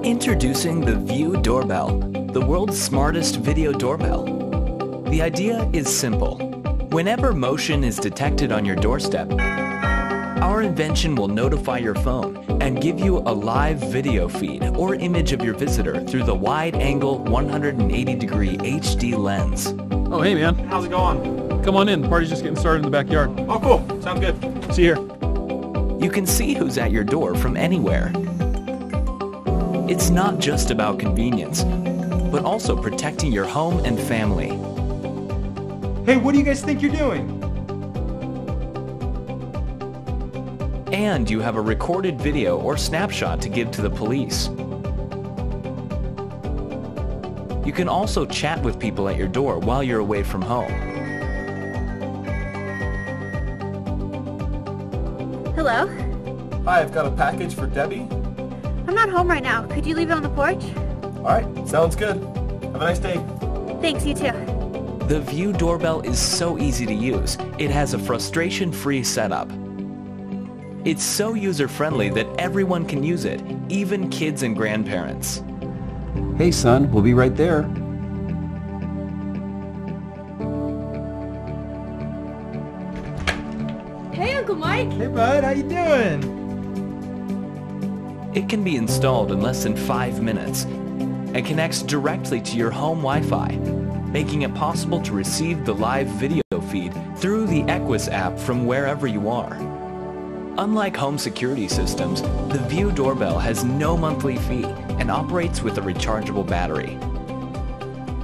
Introducing the View Doorbell, the world's smartest video doorbell. The idea is simple. Whenever motion is detected on your doorstep, our invention will notify your phone and give you a live video feed or image of your visitor through the wide-angle 180-degree HD lens. Oh, hey, man. How's it going? Come on in. Party's just getting started in the backyard. Oh, cool. Sounds good. See you here. You can see who's at your door from anywhere. It's not just about convenience, but also protecting your home and family. Hey, what do you guys think you're doing? And you have a recorded video or snapshot to give to the police. You can also chat with people at your door while you're away from home. Hello? Hi, I've got a package for Debbie. I'm not home right now. Could you leave it on the porch? Alright, sounds good. Have a nice day. Thanks, you too. The View Doorbell is so easy to use. It has a frustration-free setup. It's so user-friendly that everyone can use it, even kids and grandparents. Hey son, we'll be right there. Hey, Uncle Mike. Hey, bud. How you doing? It can be installed in less than 5 minutes and connects directly to your home Wi-Fi, making it possible to receive the live video feed through the Equus app from wherever you are. Unlike home security systems, the View Doorbell has no monthly fee and operates with a rechargeable battery.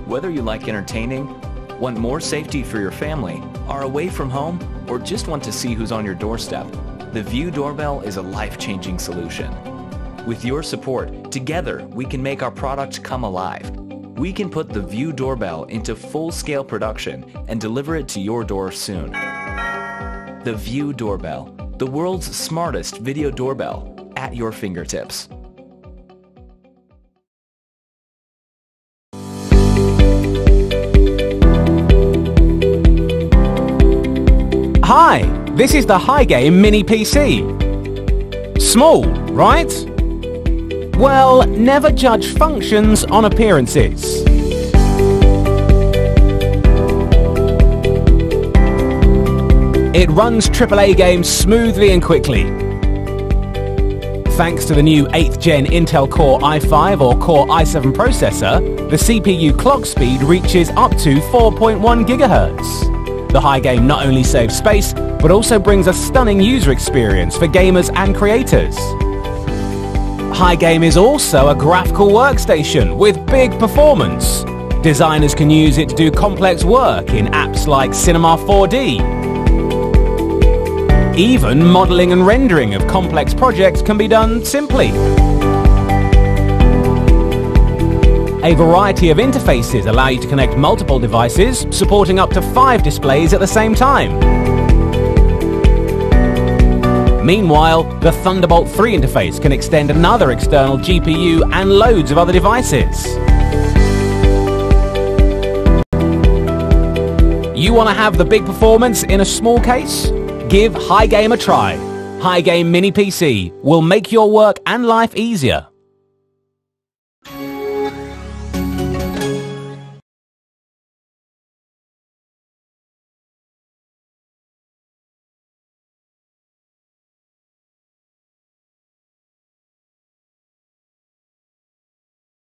Whether you like entertaining, want more safety for your family, are away from home, or just want to see who's on your doorstep, the View Doorbell is a life-changing solution. With your support, together we can make our product come alive. We can put the View Doorbell into full-scale production and deliver it to your door soon. The View Doorbell, the world's smartest video doorbell, at your fingertips. Hi, this is the Higame Mini PC. Small, right? Well, never judge functions on appearances. It runs AAA games smoothly and quickly. Thanks to the new 8th Gen Intel Core i5 or Core i7 processor, the CPU clock speed reaches up to 4.1 GHz. The Higame not only saves space, but also brings a stunning user experience for gamers and creators. Higame is also a graphical workstation with big performance. Designers can use it to do complex work in apps like Cinema 4D. Even modeling and rendering of complex projects can be done simply. A variety of interfaces allow you to connect multiple devices, supporting up to 5 displays at the same time. Meanwhile, the Thunderbolt 3 interface can extend another external GPU and loads of other devices. You want to have the big performance in a small case? Give Higame a try. Higame Mini PC will make your work and life easier.